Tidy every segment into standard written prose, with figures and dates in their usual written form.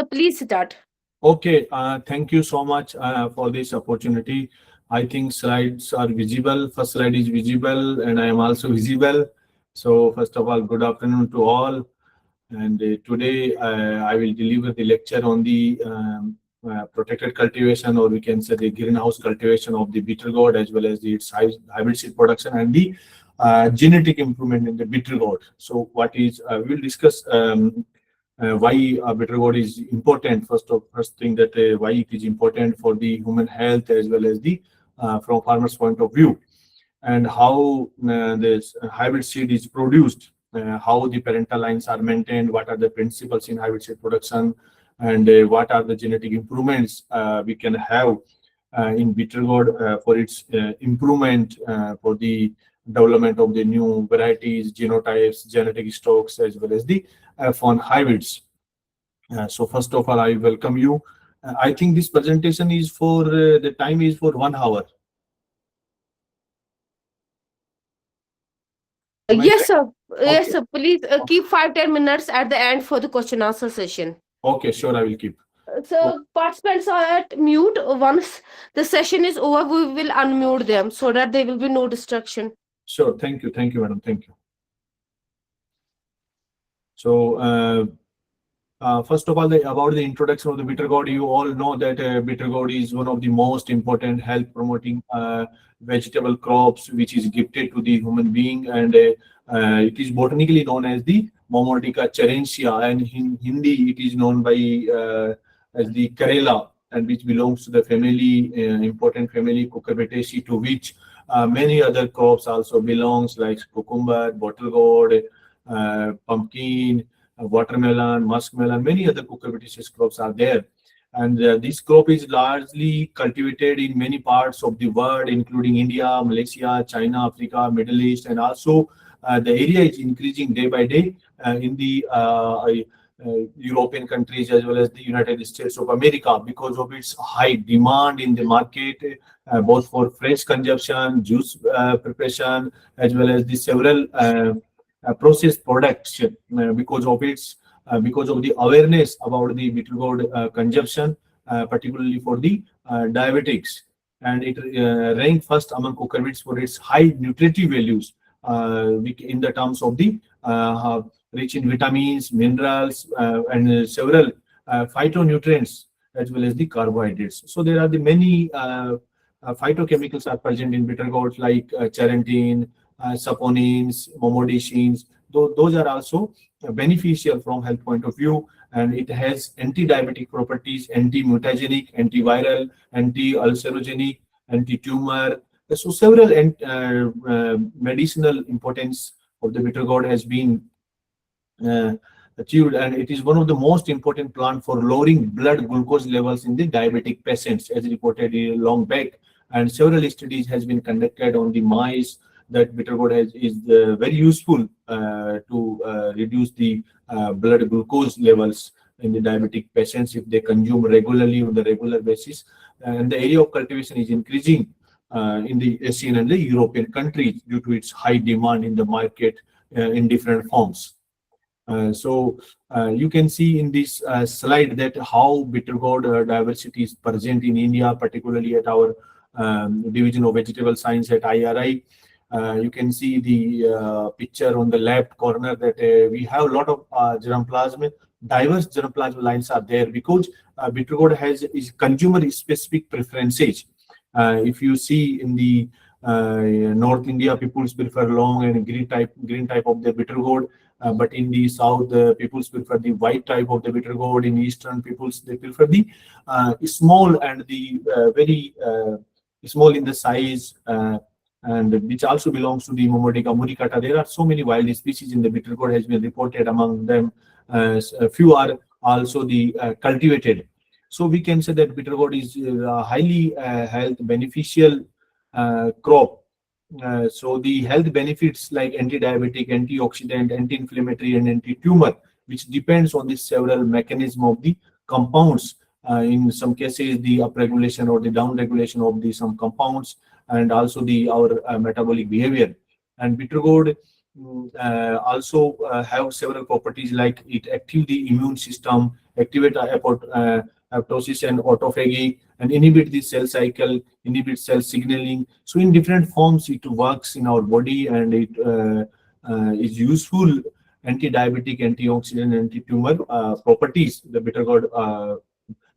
So please start. Okay, thank you so much for this opportunity. I think slides are visible. First slide is visible, and I am also visible. So first of all, good afternoon to all. And today I will deliver the lecture on the protected cultivation, or we can say the greenhouse cultivation of the bitter gourd, as well as the its hybrid seed production and the genetic improvement in the bitter gourd. So what is we will discuss why bitter gourd is important. First thing that why it is important for the human health, as well as the from farmers' point of view, and how this hybrid seed is produced, how the parental lines are maintained, what are the principles in hybrid seed production, and what are the genetic improvements we can have in bitter gourd for its improvement, for the development of the new varieties, genotypes, genetic stocks, as well as the F1 hybrids. So first of all, I welcome you. I think this presentation is for the time is for 1 hour. Am I Yes, correct? sir. Yes, Okay. sir. Please keep 5-10 minutes at the end for the question answer session. Okay, sure, I will keep. So participants are at mute. Once the session is over, we will unmute them so that there will be no distraction. Sure, thank you, madam, thank you. So first of all, about the introduction of the bitter gourd, you all know that bitter gourd is one of the most important health promoting vegetable crops, which is gifted to the human being, and it is botanically known as the Momordica charencia, and in Hindi it is known by as the Karela, and which belongs to the family, important family Cucurbitaceae, to which many other crops also belongs, like cucumber, bottle gourd, pumpkin, watermelon, muskmelon, many other cucurbitaceous crops are there. And this crop is largely cultivated in many parts of the world, including India, Malaysia, China, Africa, Middle East, and also the area is increasing day by day in the European countries, as well as the United States of America, because of its high demand in the market, both for fresh consumption, juice preparation, as well as the several processed products, because of the awareness about the bitter gourd consumption, particularly for the diabetics, and it ranked first among cucurbits for its high nutritive values, in the terms of the rich in vitamins, minerals, and several phytonutrients, as well as the carbohydrates. So there are the many phytochemicals are present in bitter gourd, like charantin, saponins, momodicins. Those are also beneficial from health point of view, and it has anti-diabetic properties, anti-mutagenic, antiviral, anti-ulcerogenic, anti-tumor. So several medicinal importance of the bitter gourd has been uh, achieved, and it is one of the most important plant for lowering blood glucose levels in the diabetic patients, as reported a long back. And several studies has been conducted on the mice, that bitter gourd is very useful to reduce the blood glucose levels in the diabetic patients if they consume regularly on the regular basis. And the area of cultivation is increasing in the Asian and the European countries due to its high demand in the market in different forms. You can see in this slide that how bitter gourd diversity is present in India, particularly at our Division of Vegetable Science at IARI. You can see the picture on the left corner that we have a lot of germplasm. Diverse germplasm lines are there because bitter gourd has is consumer specific preferences. If you see in the North India, people prefer long and green type of the bitter gourd. But in the south, people prefer the white type of the bitter gourd. In eastern, people they prefer the small and the very small in the size, and which also belongs to the Momordica muricata. There are so many wild species in the bitter gourd has been reported. Among them, a few are also the cultivated. So we can say that bitter gourd is highly health beneficial crop. So the health benefits like anti-diabetic, antioxidant, anti-inflammatory, and anti-tumor, which depends on the several mechanism of the compounds. In some cases, the upregulation or the downregulation of the some compounds, and also the our metabolic behavior. And bitter gourd also have several properties, like it active the immune system, activate apoptosis and autophagy, and inhibit the cell cycle, inhibit cell signaling. So in different forms, it works in our body, and it is useful anti-diabetic, antioxidant, anti-tumor properties the bitter gourd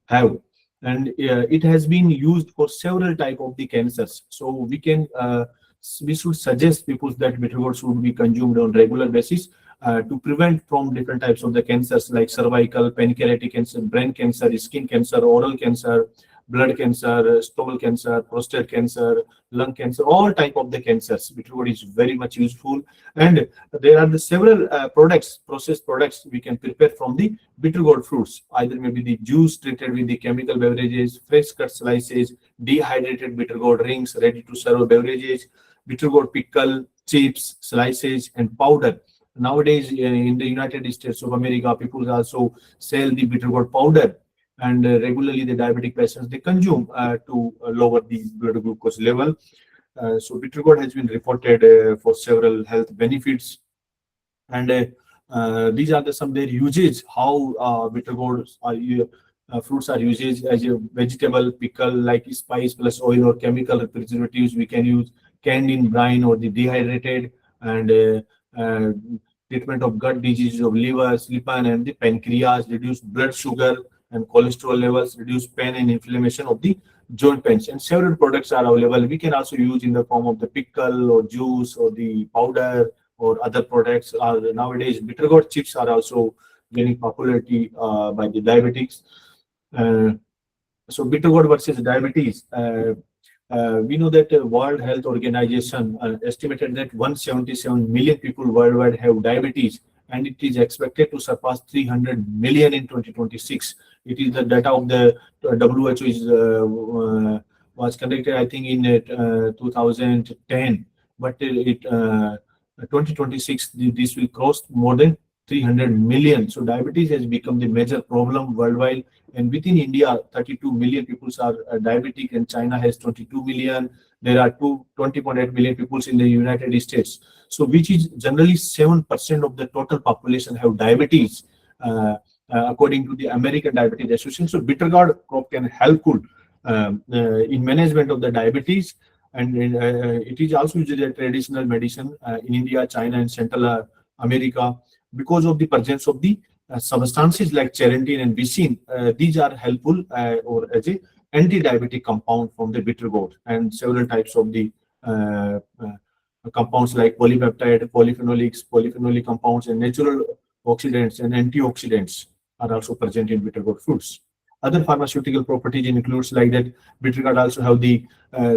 have. And it has been used for several type of the cancers. So we should suggest people that bitter gourd should be consumed on regular basis to prevent from different types of the cancers like cervical, pancreatic cancer, brain cancer, skin cancer, oral cancer, blood cancer, stomach cancer, prostate cancer, lung cancer, all type of the cancers. Bitter gourd is very much useful, and there are the several products, processed products we can prepare from the bitter gourd fruits. Either maybe the juice treated with the chemical beverages, fresh cut slices, dehydrated bitter gourd rings, ready to serve beverages, bitter gourd pickle, chips, slices, and powder. Nowadays, in the United States of America, people also sell the bitter gourd powder, and regularly the diabetic patients they consume to lower the blood glucose level. So bitter gourd has been reported for several health benefits, and these are some their uses. How bitter gourd fruits are used as a vegetable pickle, like spice plus oil or chemical preservatives. We can use canned in brine or the dehydrated, and treatment of gut diseases of liver, slipan, and the pancreas, reduce blood sugar and cholesterol levels, reduce pain and inflammation of the joint pains. And several products are available. We can also use in the form of the pickle or juice or the powder or other products. Nowadays, bitter gourd chips are also gaining popularity by the diabetics. So bitter gourd versus diabetes. We know that World Health Organization estimated that 177 million people worldwide have diabetes, and it is expected to surpass 300 million in 2026. It is the data of the WHO was conducted, I think, in 2010, but 2026 this will cross more than 300 million. So diabetes has become the major problem worldwide, and within India 32 million people are diabetic, and China has 22 million. There are 20.8 million people in the United States, so which is generally 7% of the total population have diabetes, according to the American Diabetes Association. So bitter gourd crop can help in management of the diabetes, and it is also used as a traditional medicine in India, China, and Central America, because of the presence of the substances like charantin and vicin. These are helpful or as a anti-diabetic compound from the bitter gourd, and several types of the compounds like polypeptide, polyphenolics, polyphenolic compounds, and natural oxidants and antioxidants are also present in bitter gourd fruits. Other pharmaceutical properties includes like that bitter gourd also have the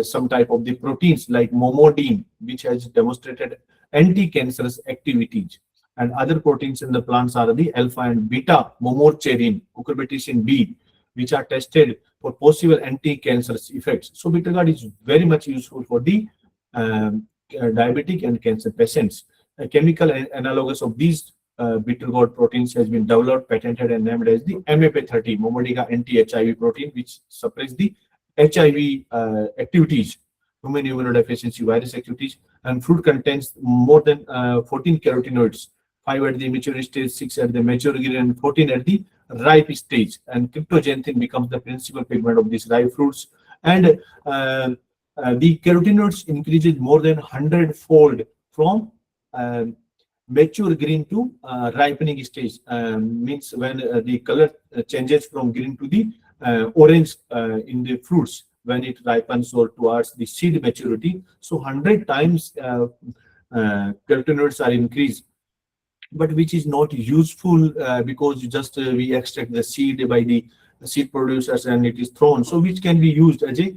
some type of the proteins like momodine, which has demonstrated anti-cancerous activities. And other proteins in the plants are the alpha and beta momorcherin, cucurbitacin B, which are tested for possible anti-cancerous effects. So bitter gourd is very much useful for the diabetic and cancer patients. A chemical analogous of these bitter gourd proteins has been developed, patented, and named as the MAP30, Momodica anti-HIV protein, which suppresses the HIV activities, human immunodeficiency virus activities. And fruit contains more than 14 carotenoids, 5 at the mature stage, 6 at the mature green, and 14 at the ripe stage. And cryptoxanthin becomes the principal pigment of these ripe fruits. And the carotenoids increases more than 100-fold from mature green to ripening stage. Means when the color changes from green to the orange in the fruits when it ripens or towards the seed maturity. So 100 times carotenoids are increased, but which is not useful because just we extract the seed by the seed producers and it is thrown. So which can be used as a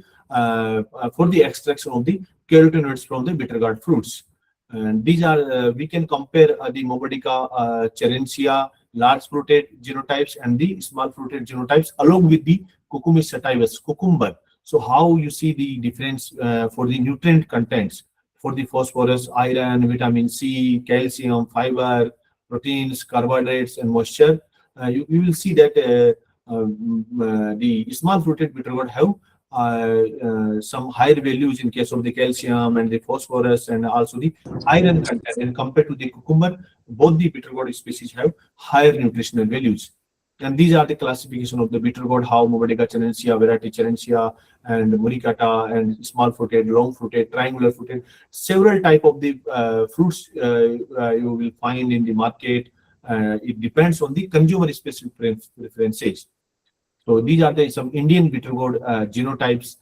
for the extraction of the carotenoids from the bitter gourd fruits. And these are we can compare the Momodica charencia large fruited genotypes and the small fruited genotypes along with the Cucumis sativus cucumber. So how you see the difference for the nutrient contents for the phosphorus, iron, vitamin C, calcium, fiber, proteins, carbohydrates, and moisture. You will see that the small fruited bitter gourd have some higher values in case of the calcium and the phosphorus and also the iron content. And compared to the cucumber, both the bitter gourd species have higher nutritional values. And these are the classification of the bitter gourd, how Momodica charensia, variety charensia, and muricata, and small fruited, long fruited, triangular fruited. Several type of the fruits you will find in the market. It depends on the consumer specific preferences. So these are the some Indian bitter gourd genotypes.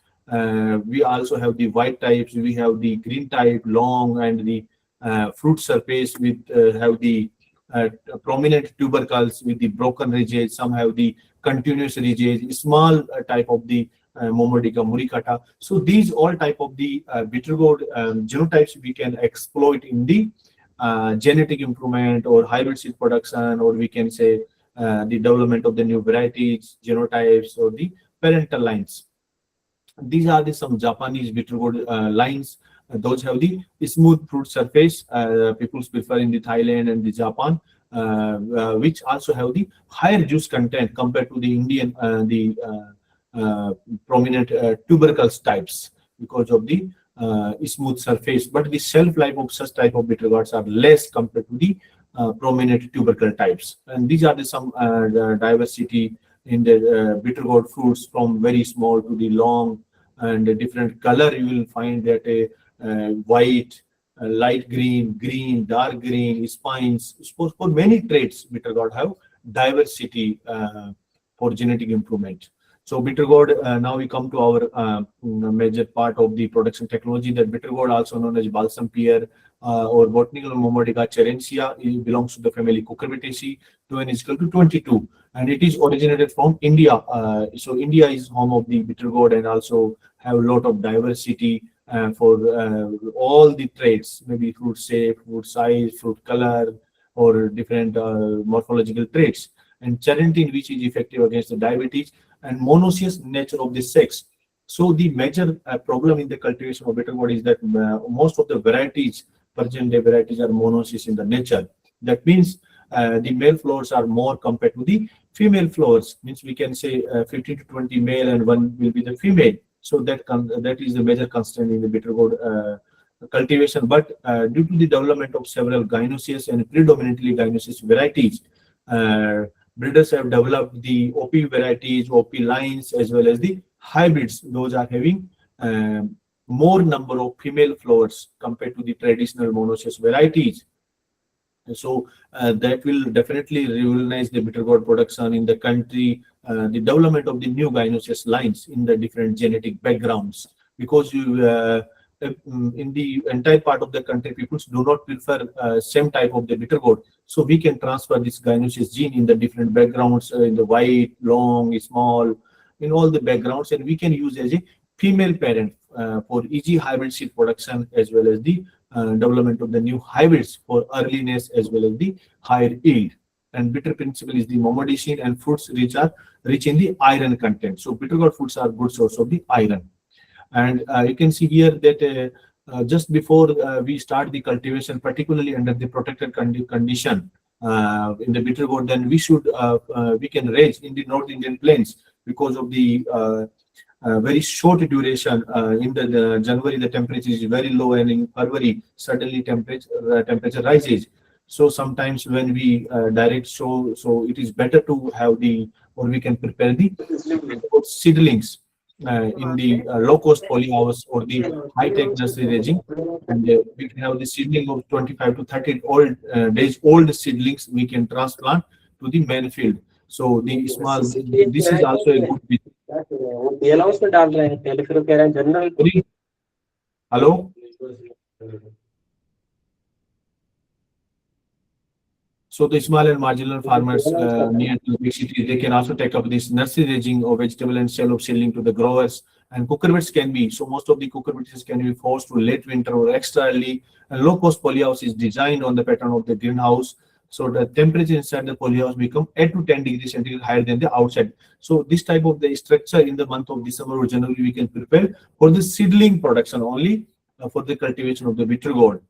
We also have the white types. We have the green type, long, and the fruit surface with have the prominent tubercles with the broken ridges. Some have the continuous ridges. Small type of the Momodica muricata. So these all type of the bitter gourd genotypes we can exploit in the genetic improvement or hybrid seed production, or we can say the development of the new varieties, genotypes, or the parental lines. These are the some Japanese bitter gourd lines. Those have the smooth fruit surface. People prefer in the Thailand and the Japan, which also have the higher juice content compared to the Indian, prominent tubercles types, because of the smooth surface. But the shelf life of such type of bitter gourds are less compared to the prominent tubercle types. And these are the some diversity in the bitter gourd fruits, from very small to the long and a different color. You will find that a white, light green, green, dark green, spines. For many traits, bitter gourd have diversity for genetic improvement. So bitter gourd, now we come to our major part of the production technology, that bitter gourd, also known as balsam pear or botanical Momodica charensia, it belongs to the family Cucurbitaceae. 2n is equal to 22, and it is originated from India. So India is home of the bitter gourd, and also have a lot of diversity for all the traits, maybe fruit shape, fruit size, fruit color, or different morphological traits. And charentin, which is effective against the diabetes, and monoecious nature of the sex. So the major problem in the cultivation of bitter gourd is that most of the varieties, present day varieties, are monoecious in the nature. That means the male flowers are more compared to the female flowers. Means we can say 15 to 20 male and one will be the female. So that is the major constraint in the bitter gourd cultivation. But due to the development of several gynoecious and predominantly gynoecious varieties, breeders have developed the OP varieties, OP lines, as well as the hybrids. Those are having more number of female flowers compared to the traditional monoecious varieties. So that will definitely revolutionize the bitter gourd production in the country, the development of the new gynoecious lines in the different genetic backgrounds, because you in the entire part of the country, people do not prefer same type of the bitter gourd. So we can transfer this gynoecious gene in the different backgrounds, in the white, long, small, in all the backgrounds, and we can use as a female parent for easy hybrid seed production, as well as the development of the new hybrids for earliness as well as the higher yield. And bitter principle is the momodicin, and fruits which are rich in the iron content. So bitter gourd fruits are good source of the iron. And you can see here that just before we start the cultivation, particularly under the protected condition in the bitter gourd, then we can raise in the North Indian plains, because of the very short duration. In the January the temperature is very low, and in February suddenly temperature rises. So sometimes when we direct so it is better to have the, or we can prepare the seedlings in the low-cost polyhouse or the high-tech nursery regime, and we can have the seedling of 25 to 30 days old seedlings we can transplant to the main field. So the small, this is also a good business. Hello. So the small and marginal farmers near to the big cities, they can also take up this nursery raising of vegetable and sell of seedling to the growers. And cucurbits can be, so most of the cucurbits can be forced to late winter or extra early. And low-cost polyhouse is designed on the pattern of the greenhouse. So the temperature inside the polyhouse become 8 to 10 degrees centigrade higher than the outside. So this type of the structure in the month of December or January, we can prepare for the seedling production only for the cultivation of the bitter gourd.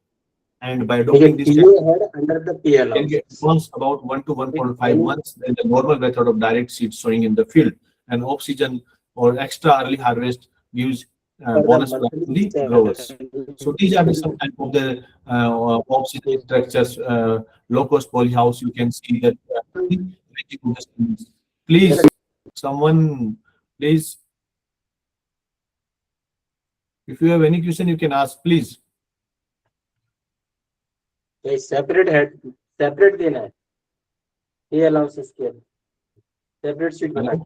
And by adopting this under the PL can get once about 1 to 1.5 months than the normal method of direct seed sowing in the field. And off-season or extra early harvest gives bonus to the growers. So these are some type of the off-season structures, low-cost polyhouse. You can see that Please, someone, please. If you have any question, you can ask, please. Separate head separate देना है ये allowances के separate sheet बना के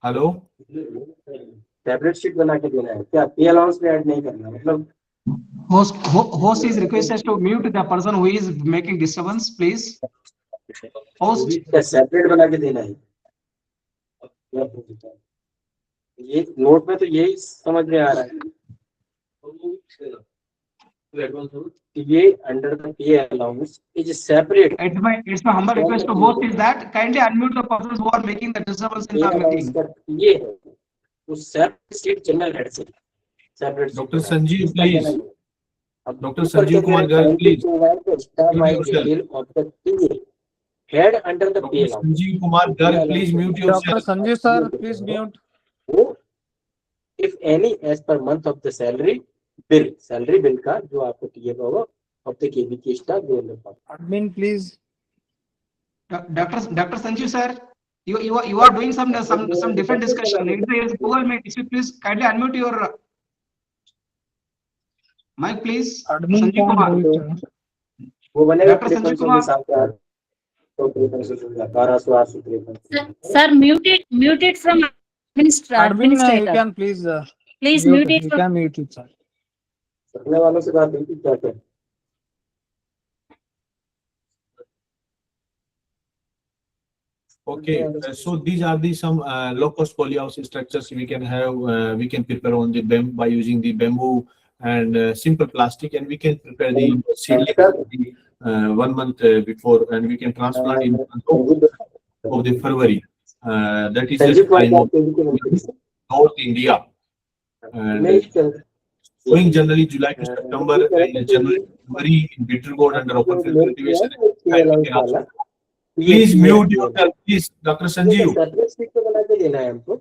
Hello. Separate sheet बना के देना है क्या पे अलाउंस में ऐड नहीं करना मतलब Host is requested to mute the person who is making disturbance, please. Host. Separate बना के देना है ये नोट में तो यही समझ में आ रहा है ये under the pay allowance is separate It's my humble request to host is that kindly unmute the persons who are making the disturbance in the meeting. ये है वो सेपरेट शीट जनरल हेड से separate Dr. Sanjeev, please. Dr. Sanjeev Kumar Garg, please. Head under the Dr. pay. Sanjeev Kumar Garg, please mute Dr. yourself. Sanjeev sir, please mute. If any, as per month of the salary bill का जो आपको TA का होगा of the KVK staff they will. Admin, please. Dr. Sanjeev sir, you are doing some different discussion. It's Google Meet. If you please kindly unmute your mic, please. Admin Sanjeev Kumar. वो बनेगा Dr. Sanjeev Kumar. Sir, mute it from Admin, you administrator. can please. Please mute mute it You from. can mute it, sir. करने वालों से बात नहीं की क्या क्या Okay, so these are the some low-cost polyhouse structures we can have. We can prepare on the bamboo by using the bamboo and simple plastic, and we can prepare the seedling 1 month before, and we can transplant in of the February. That is the time of North India. And going generally July to September, January, February in bitter gourd under open field cultivation. Please mute yourself, please, Dr. Sanjeev. Separate sheet पे बना के देना है हमको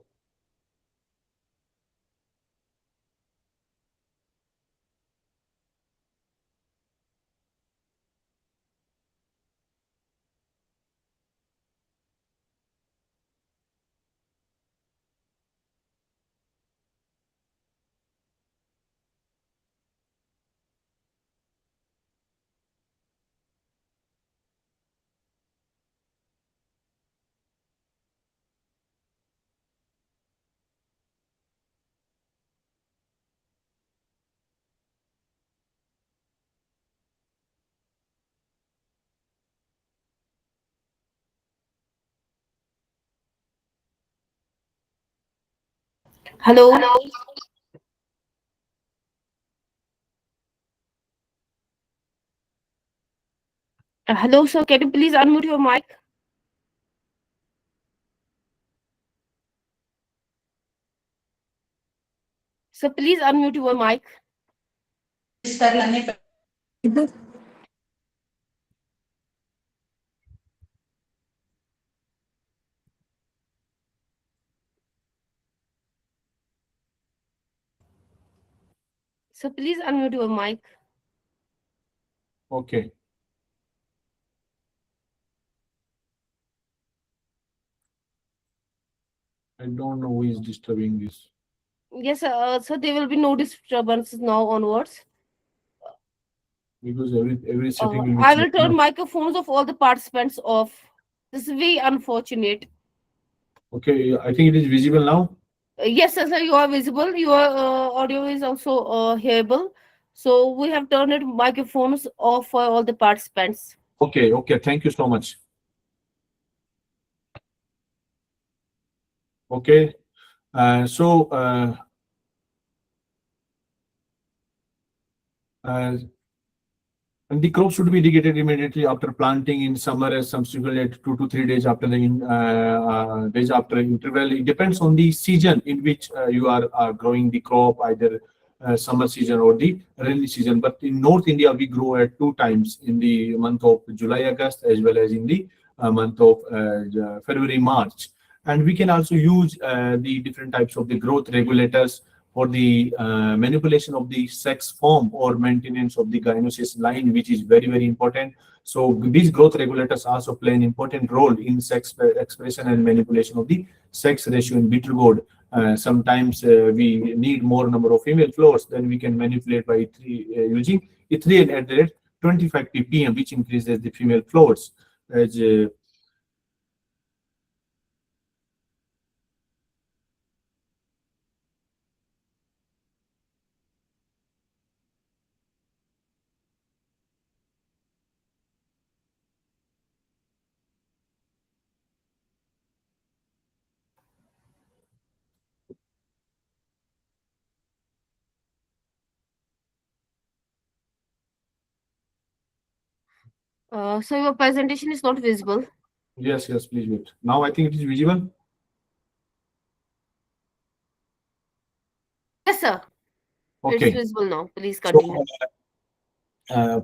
Hello. Hello, sir. Can you please unmute your mic? So please unmute your mic. So please unmute your mic. Okay. I don't know who is disturbing this. Yes, so there will be no disturbances now onwards. Because every setting will be I will checked turn now. microphones of all the participants off. This is very unfortunate. Okay, I think it is visible now. Yes, sir, you are visible. Your audio is also hearable. So we have turned it microphones off for all the participants. Okay, okay, thank you so much. Okay, and the crop should be irrigated immediately after planting in summer, as subsequently 2 to 3 days after the days after interval. It depends on the season in which you are growing the crop, either summer season or the rainy season. But in North India, we grow at 2 times, in the month of July, August, as well as in the month of February, March. And we can also use the different types of the growth regulators for the manipulation of the sex form or maintenance of the gynosis line, which is very, very important. So these growth regulators also play an important role in sex expression and manipulation of the sex ratio in bitter gourd. Sometimes we need more number of female flowers, then we can manipulate by using ethylene at the rate 25 ppm, which increases the female flowers. As So your presentation is not visible. yes, yes, please wait. Now I think it is visible. Yes, sir. It's Okay. visible now. Please So, continue.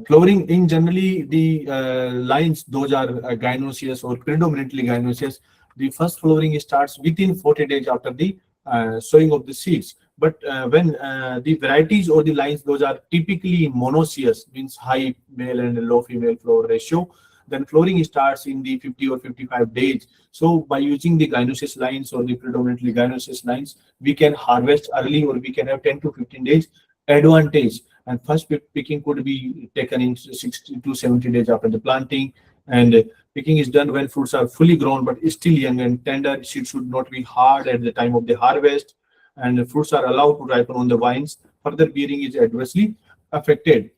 flowering in generally the lines, those are gynoecious or predominantly gynoecious. The first flowering starts within 40 days after the sowing of the seeds. But when the varieties or the lines, those are typically monoecious, means high male and low female flower ratio, then flowering starts in the 50 or 55 days. So by using the gynoecious lines or the predominantly gynoecious lines, we can harvest early, or we can have 10 to 15 days advantage. And first picking could be taken in 60 to 70 days after the planting. And picking is done when fruits are fully grown but still young and tender. Seed should not be hard at the time of the harvest, and the fruits are allowed to ripen on the vines. Further bearing is adversely affected.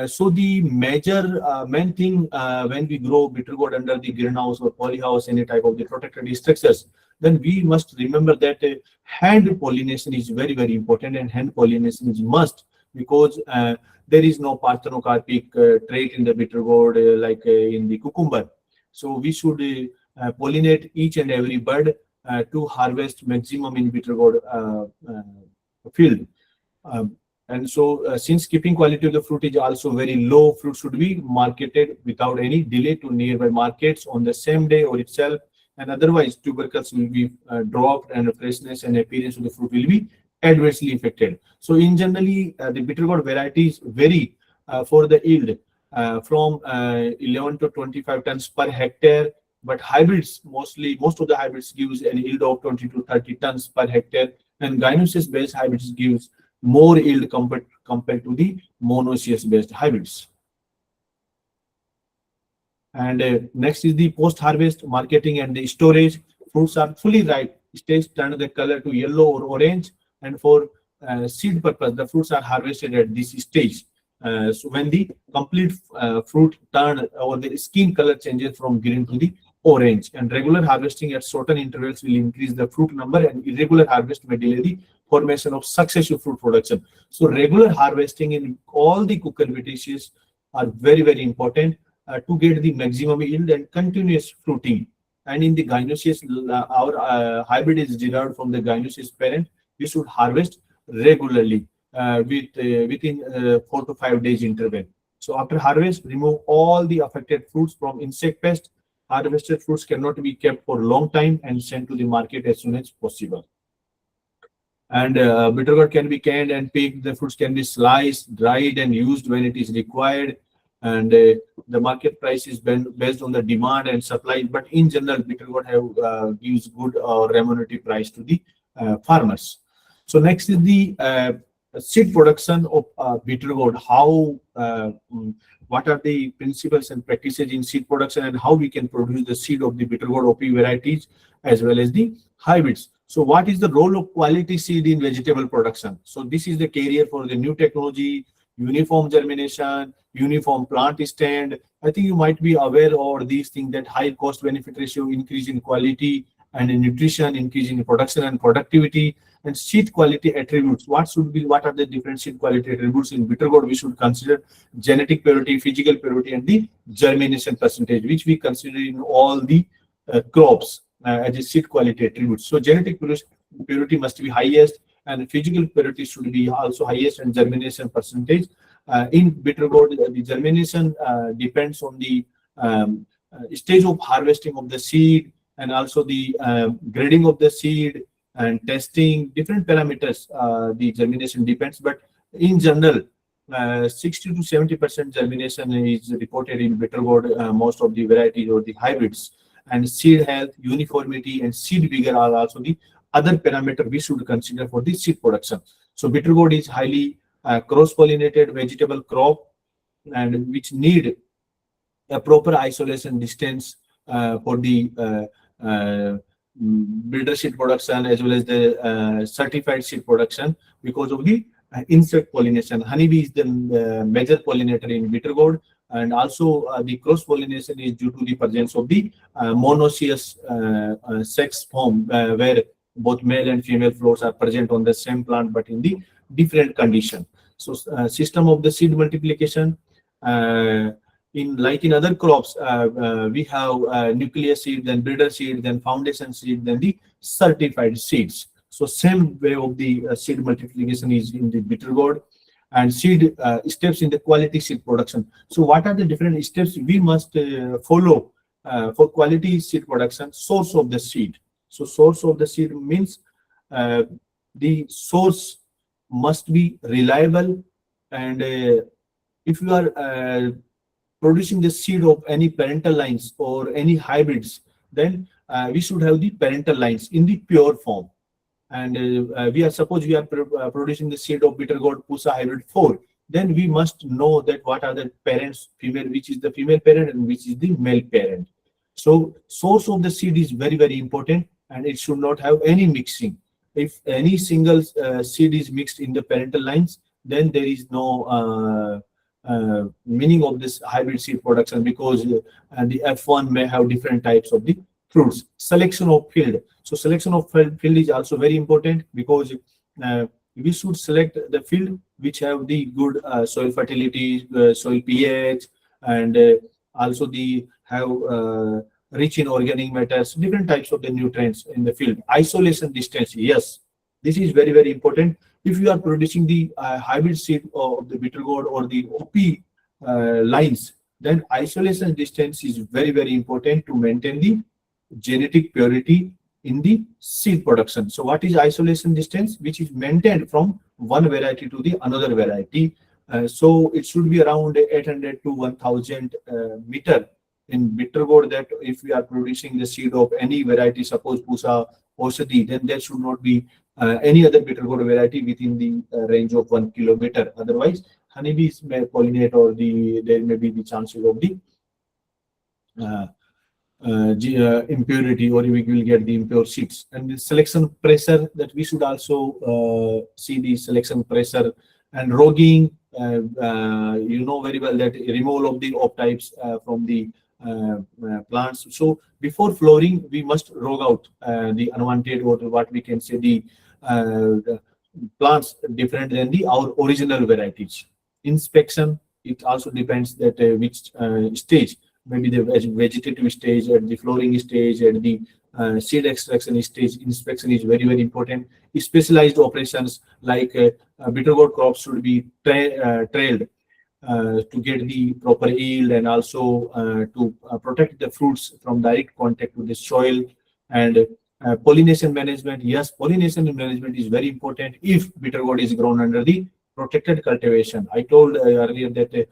So the main thing when we grow bitter gourd under the greenhouse or polyhouse, any type of the protected structures, then we must remember that hand pollination is very, very important, and hand pollination is must, because there is no parthenocarpic trait in the bitter gourd like in the cucumber. So we should pollinate each and every bud to harvest maximum in bitter gourd field. And so since keeping quality of the fruit is also very low, fruit should be marketed without any delay to nearby markets on the same day or itself, and otherwise tubercles will be dropped, and the freshness and appearance of the fruit will be adversely affected. So in generally, the bitter gourd varieties vary for the yield from 11 to 25 tons per hectare, but hybrids, most of the hybrids gives an yield of 20 to 30 tons per hectare, and gynoecious based hybrids gives more yield compared to the monoecious based hybrids. And next is the post-harvest marketing and the storage. Fruits are fully ripe, stage turn the color to yellow or orange, and for seed purpose, the fruits are harvested at this stage. So when the complete fruit turn or the skin color changes from green to the orange, and regular harvesting at certain intervals will increase the fruit number, and irregular harvest may delay the formation of successive fruit production. So regular harvesting in all the cucurbitaceous are very, very important to get the maximum yield and continuous fruiting. And in the gynoecious, our hybrid is derived from the gynoecious parent. We should harvest regularly within 4 to 5 days interval. So after harvest, remove all the affected fruits from insect pest. Harvested fruits cannot be kept for a long time and sent to the market as soon as possible. And bitter gourd can be canned and picked. The fruits can be sliced, dried, and used when it is required. And the market price is based on the demand and supply. But in general, bitter gourd gives good remunerative price to the farmers. So next is the seed production of bitter gourd. What are the principles and practices in seed production, and how we can produce the seed of the bitter gourd OP varieties as well as the hybrids. So what is the role of quality seed in vegetable production? So this is the carrier for the new technology, uniform germination, uniform plant stand. I think you might be aware of these things, that high cost benefit ratio, increase in quality and in nutrition, increase in production and productivity, and seed quality attributes. What are the different seed quality attributes in bitter gourd? We should consider genetic purity, physical purity, and the germination percentage, which we consider in all the crops as a seed quality attributes. So genetic purity must be highest, and physical purity should be also highest, and germination percentage. In bitter gourd, the germination depends on the stage of harvesting of the seed, and also the grading of the seed and testing different parameters. The germination depends, but in general, 60 to 70% germination is reported in bitter gourd, most of the varieties or the hybrids. And seed health, uniformity, and seed vigor are also the other parameter we should consider for the seed production. So bitter gourd is highly cross-pollinated vegetable crop, and which need a proper isolation distance for the builder seed production as well as the certified seed production, because of the insect pollination. Honeybee is the major pollinator in bitter gourd, and also the cross pollination is due to the presence of the monoecious sex form, where both male and female flowers are present on the same plant but in the different condition. So system of the seed multiplication, in like in other crops, we have nuclear seed, then breeder seed, then foundation seed, then the certified seeds. So same way of the seed multiplication is in the bitter gourd, and seed steps in the quality seed production. So what are the different steps we must follow for quality seed production? Source of the seed. So source of the seed means the source must be reliable, and if you are producing the seed of any parental lines or any hybrids, then we should have the parental lines in the pure form. And we are producing the seed of bitter gourd Pusa hybrid 4, then we must know that what are the parents, female, which is the female parent and which is the male parent. So source of the seed is very, very important, and it should not have any mixing. If any single seed is mixed in the parental lines, then there is no meaning of this hybrid seed production, because the F1 may have different types of the fruits. Selection of field. So selection of field is also very important, because we should select the field which have the good soil fertility, soil pH, and also the have rich in organic matters, different types of the nutrients in the field. Isolation distance, yes, this is very, very important. If you are producing the hybrid seed of the bitter gourd or the OP lines, then isolation distance is very, very important to maintain the genetic purity in the seed production. So what is isolation distance? Which is maintained from one variety to the another variety. So it should be around 800 to 1000 meter in bitter gourd, that if we are producing the seed of any variety, suppose Pusa Osati, then there should not be any other bitter gourd variety within the range of 1 kilometer. Otherwise, honeybees may pollinate, or there may be the chances of the impurity, or we will get the impure seeds. And the selection pressure, that we should also see the selection pressure. And roguing, you know very well that removal of the off types from the plants. So before flowering, we must rogue out the unwanted, or what we can say the plants different than our original varieties. Inspection, it also depends that which stage, maybe the vegetative stage, at the flowering stage, at the seed extraction stage. Inspection is very, very important. Specialized operations like bitter gourd crops should be trailed to get the proper yield, and also to protect the fruits from direct contact with the soil. And pollination management, yes, pollination management is very important if bitter gourd is grown under the protected cultivation. I told earlier that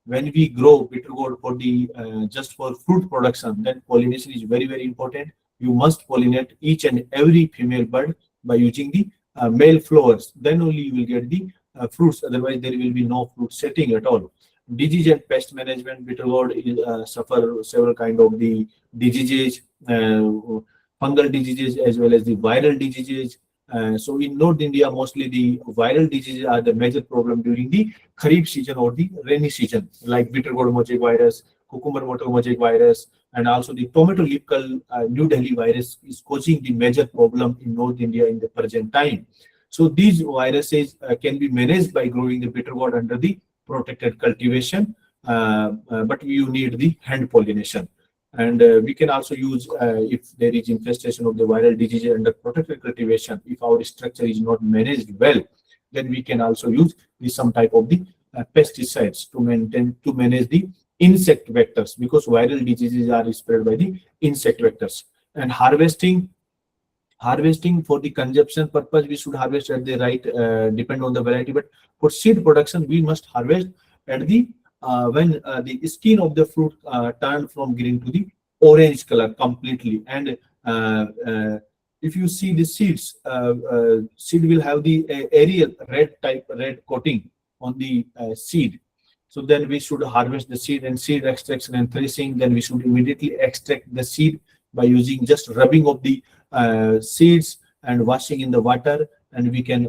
when we grow bitter gourd for the just for fruit production, then pollination is very, very important. You must pollinate each and every female bud by using the male flowers. Then only you will get the fruits. Otherwise, there will be no fruit setting at all. Disease and pest management. Bitter gourd suffer several kind of the diseases, fungal diseases as well as the viral diseases. So in North India, mostly the viral diseases are the major problem during the Kharif season or the rainy season, like bitter gourd mosaic virus, cucumber mosaic virus, and also the tomato leaf curl New Delhi virus is causing the major problem in North India in the present time. So these viruses can be managed by growing the bitter gourd under the protected cultivation, but you need the hand pollination. And we can also use, if there is infestation of the viral disease under protected cultivation, if our structure is not managed well, then we can also use some type of the pesticides to manage the insect vectors, because viral diseases are spread by the insect vectors. And harvesting, Harvesting for the consumption purpose, we should harvest at the right, depend on the variety. But for seed production, we must harvest at the when the skin of the fruit turn from green to the orange color completely. And if you see the seeds, seed will have the aerial red coating on the seed. So then we should harvest the seed, and seed extraction and threshing. Then we should immediately extract the seed by using just rubbing of the seeds and washing in the water. And we can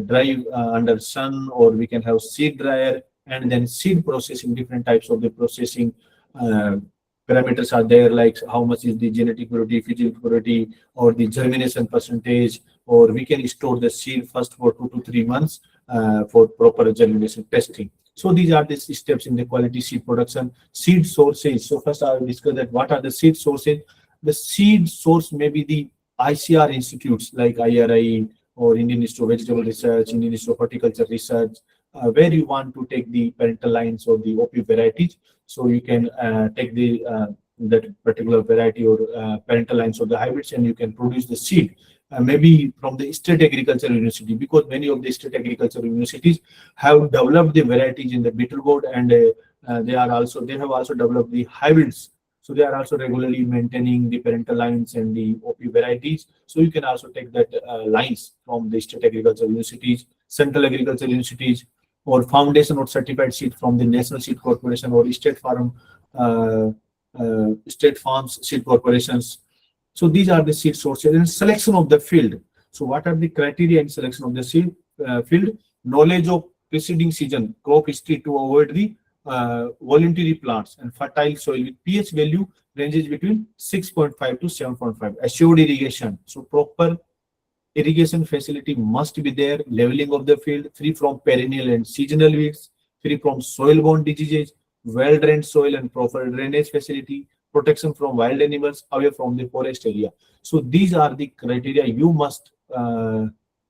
dry under sun, or we can have seed dryer. And then seed processing, different types of the processing parameters are there, like how much is the genetic purity, physical purity, or the germination percentage. Or we can store the seed first for 2 to 3 months for proper germination testing. So these are the steps in the quality seed production. Seed sources. So first I will discuss that what are the seed sources. The seed source may be the ICAR institutes like IARI or Indian Institute of Vegetable Research, Indian Institute of Horticultural Research, where you want to take the parental lines or the OP varieties. So you can take the that particular variety or parental lines of the hybrids, and you can produce the seed. Maybe from the state agricultural university, because many of the state agricultural universities have developed the varieties in the bitter gourd, and they have also developed the hybrids. So they are also regularly maintaining the parental lines and the OP varieties. So you can also take that lines from the state agricultural universities, central agricultural universities, or foundation or certified seed from the National Seed Corporation or state farms seed corporations. So these are the seed sources. And selection of the field. So what are the criteria in selection of the seed field? Knowledge of preceding season crop history to avoid the voluntary plants, and fertile soil with pH value ranges between 6.5 to 7.5. Assured irrigation. So proper irrigation facility must be there. Leveling of the field, free from perennial and seasonal weeds, free from soil-borne diseases, well-drained soil and proper drainage facility, protection from wild animals, away from the forest area. So these are the criteria you must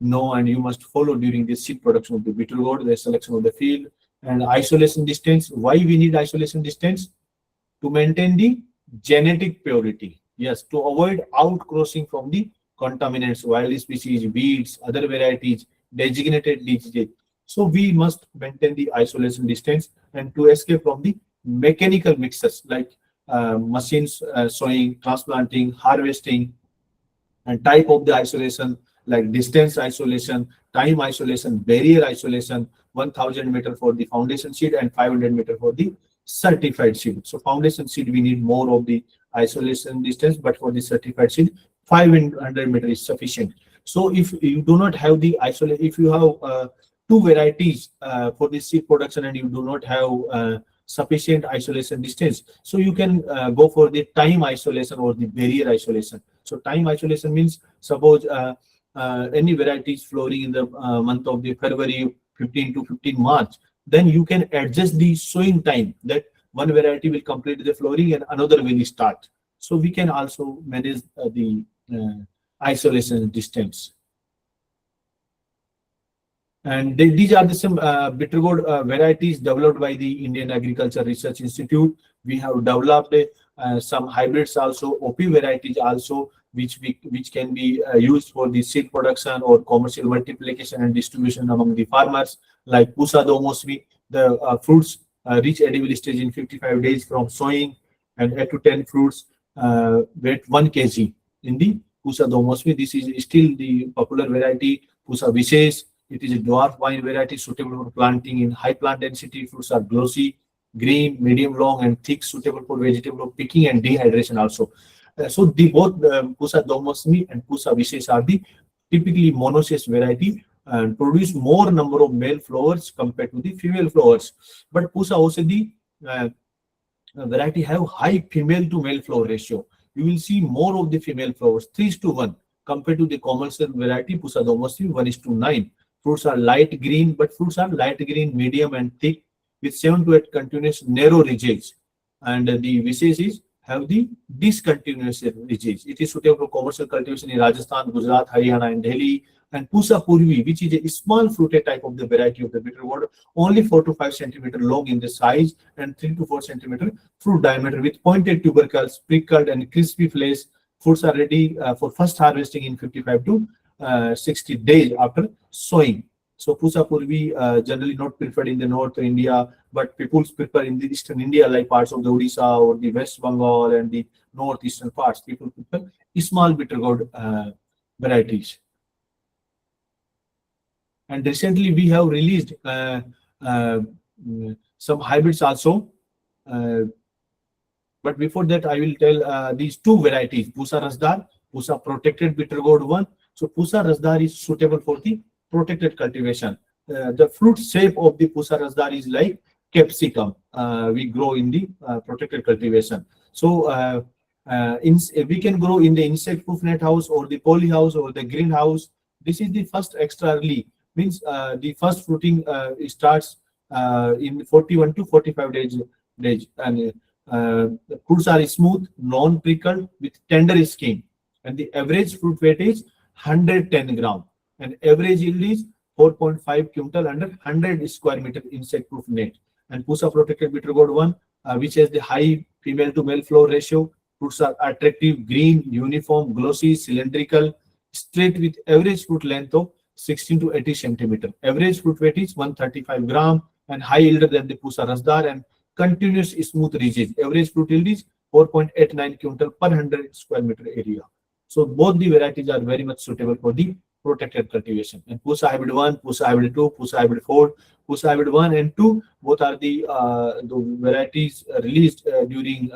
know and you must follow during the seed production of the bitter gourd, the selection of the field. And isolation distance. Why we need isolation distance? To maintain the genetic purity. Yes, to avoid outcrossing from the contaminants, wild species, weeds, other varieties, designated diseases. So we must maintain the isolation distance, and to escape from the mechanical mixes like machines, sowing, transplanting, harvesting, and type of the isolation like distance isolation, time isolation, barrier isolation, 1000 meter for the foundation seed and 500 meter for the certified seed. So foundation seed, we need more of the isolation distance, but for the certified seed, 500 meter is sufficient. So if you do not have the isolation, if you have two varieties for the seed production and you do not have sufficient isolation distance, so you can go for the time isolation or the barrier isolation. So time isolation means, suppose any variety is flowering in the month of the February 15 to 15 March, then you can adjust the sowing time, that one variety will complete the flowering and another will start. So we can also manage the isolation distance. And these are the some bitter gourd varieties developed by the Indian Agriculture Research Institute. We have developed some hybrids also, OP varieties also, which can be used for the seed production or commercial multiplication and distribution among the farmers, like Pusa domosmi. The fruits reach edible stage in 55 days from sowing, and 8 to 10 fruits weight 1 kg in the Pusa domosmi. This is still the popular variety. Pusa Vishesh. It is a dwarf vine variety suitable for planting in high plant density. Fruits are glossy, green, medium long, and thick, suitable for vegetable picking and dehydration also. So the both Pusa domosmi and Pusa Vishesh are the typically monoecious variety and produce more number of male flowers compared to the female flowers. But Pusa Osedi variety have high female to male flower ratio. You will see more of the female flowers, 3:1, compared to the commercial variety Pusa domosmi, 1:9. Fruits are light green, but fruits are light green, medium, and thick, with 7 to 8 continuous narrow ridges. And the Vishesh have the discontinuous ridges. It is suitable for commercial cultivation in Rajasthan, Gujarat, Haryana, and Delhi. And Pusa Purvi, which is a small fruited type of the variety of the bitter gourd, only 4 to 5 centimeter long in the size and 3 to 4 centimeter fruit diameter, with pointed tubercles, prickled and crispy flesh, fruits are ready for first harvesting in 55 to 60 days after sowing. So Pusa purvi generally not preferred in the North India, but people prefer in the Eastern India, like parts of the Odisha or the West Bengal and the northeastern parts. People prefer small bitter gourd varieties. And recently we have released some hybrids also. But before that, I will tell these two varieties, Pusa Rasdar, Pusa Protected Bitter Gourd 1. So Pusa Rasdar is suitable for the protected cultivation. The fruit shape of the Pusa Rasdar is like capsicum. We grow in the protected cultivation. So we can grow in the insect-proof net house or the poly house or the greenhouse. This is the first extra early, means the first fruiting starts in 41 to 45 days, and the fruits are smooth, non-prickled with tender skin, and the average fruit weight is 110 gram, and average yield is 4.5 quintal under 100 square meter insect-proof net. And Pusa Protected Bitter Gourd 1, which has the high female to male flower ratio. Fruits are attractive, green, uniform, glossy, cylindrical, straight with average fruit length of 16 to 80 centimeter. Average fruit weight is 135 gram and high yielder than the Pusa Rasdar and continuous smooth ridges. Average fruit yield is 4.89 quintal per 100 square meter area. So both the varieties are very much suitable for the protected cultivation. And Pusa Hybrid 1, Pusa Hybrid 2, Pusa Hybrid 4, Pusa Hybrid 1 and 2, both are the varieties released during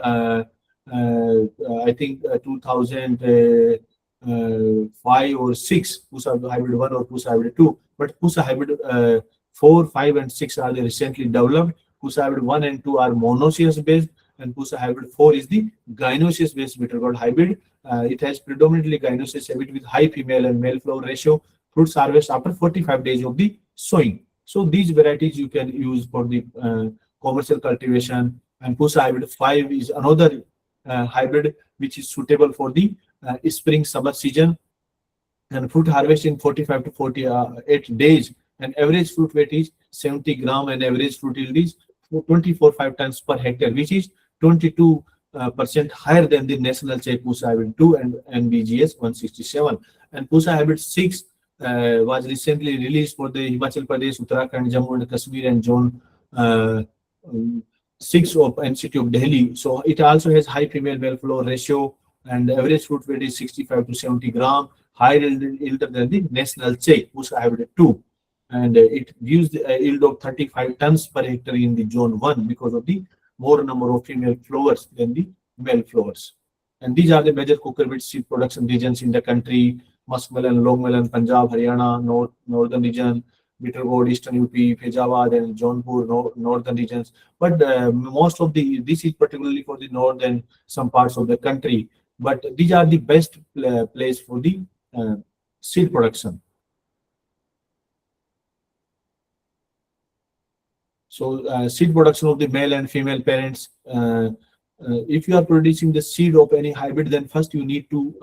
I think 2005 or 6, Pusa Hybrid 1 or Pusa Hybrid 2. But Pusa Hybrid 4, 5 and 6 are the recently developed. Pusa Hybrid 1 and 2 are monoecious based, and Pusa Hybrid 4 is the gynoecious based bitter gourd hybrid. It has predominantly gynoecious habit with high female and male flower ratio. Fruits harvest after 45 days of the sowing. So these varieties you can use for the commercial cultivation. And Pusa Hybrid 5 is another hybrid which is suitable for the spring summer season, and fruit harvest in 45 to 48 days, and average fruit weight is 70 gram and average fruit yield is 24.5 tons per hectare, which is 22% higher than the national check Pusa Hybrid 2 and NBGS 167. And Pusa Hybrid 6 was recently released for the Himachal Pradesh, Uttarakhand, Jammu and Kashmir and Zone 6 of NCT of Delhi. So it also has high female male flower ratio, and the average fruit weight is 65 to 70 gram, higher yield than the national check Pusa Hybrid 2. And it gives the yield of 35 tons per hectare in the zone 1 because of the more number of female flowers than the male flowers. And these are the major cucurbit seed production regions in the country: muskmelon, longmelon, Punjab, Haryana, northern region, bitter gourd, eastern UP, Faizabad and Jaunpur, northern regions. But most of this is particularly for the north and some parts of the country. But these are the best place for the seed production. So seed production of the male and female parents. If you are producing the seed of any hybrid, then first you need to